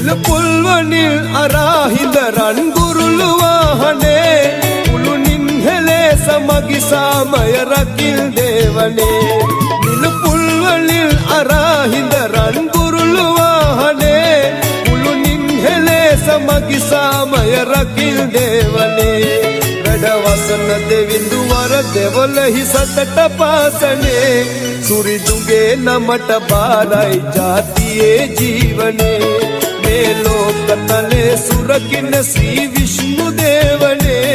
නිලපුල්වනිල් අරාහිඳ රන්ගුරුළු වාහනේ උළුනින් හෙලේ සමගි සාමය රකිල් දේවනේ නිලපුල්වනිල් අරාහිඳ රන්ගුරුළු වාහනේ උළුනින් හෙලේ සමගි සාමය රකිල් දේවනේ වැඩවසන දෙවිඳු වර දෙවලහි සතට පාසනේ සුරිදුගේ නමට බාරයි ජාතියේ ජීවනේ මේ ලෝකතලේ සුරකින්න ශ්‍රී විෂ්ණු දේවනේ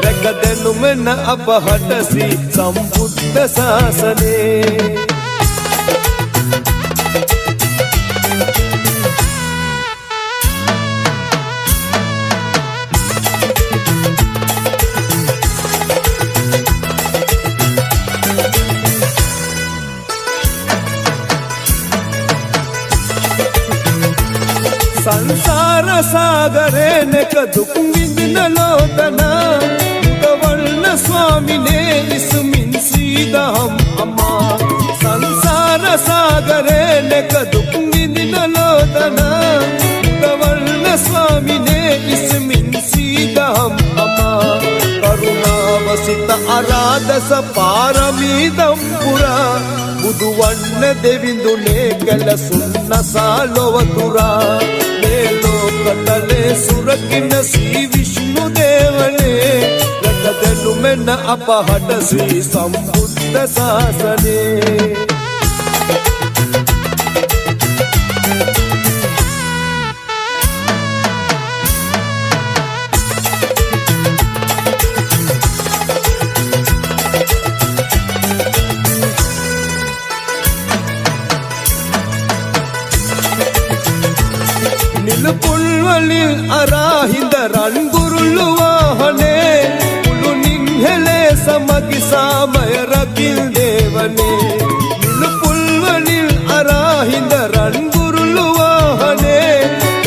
රැකදෙනුමන අපහට ශ්‍රී සම්බුද්ධ ශාසනේ සංසාර සාගරේනක දුක් විඳින ලෝකනා මුදවන්න ස්වාමිනේ ඉස්මින් සීදහම් අමා සංසාර සාගරේනක දුක් විඳින ලෝකනා මුදවන්න ස්වාමිනේ ඉස්මින් සීදහම් අමා කරුණාව සිත අරාදස පාරමී දම්පුරා බුදුවන්න දෙවිඳුනේ කැලසුන් නසා ලොවතුරා මේ ලෝකතලේ සුරකින්න ශ්‍රී විෂ්ණු දේවනේ රැකදෙනුමෙන අපහට ශ්‍රී සම්බුද්ධ ශාසනේ නිලපුල්වලින් අරාහිඳ රන්ගුරුළු වාහනේ උළුනින් හෙලේ සමගි සාමය රකිල් දේවනේ නිලපුල්වලින් අරාහිඳ රන්ගුරුළු වාහනේ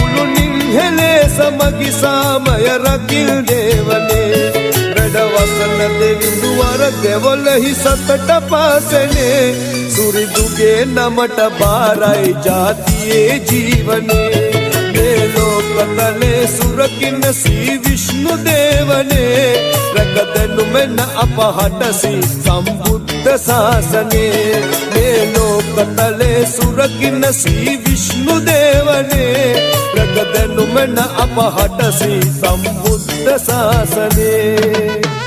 උළුනින් හෙලේ සමගි සාමය රකිල් දේවනේ වැඩවසන දෙවිඳු වර දෙවලහි සතට පාසනේ සුරිදුගේ නමට බාරයි ජාතියේ ජීවනේ ලෝකතලේ සුරකින්න ශ්‍රී විෂ්ණු දේවනේ රැකදෙනුමෙන අපහට ශ්‍රී සම්බුද්ධ ශාසනේ මේ ලෝකතලේ සුරකින්න ශ්‍රී විෂ්ණු දේවනේ රැකදෙනුමෙන අපහට ශ්‍රී සම්බුද්ධ ශාසනේ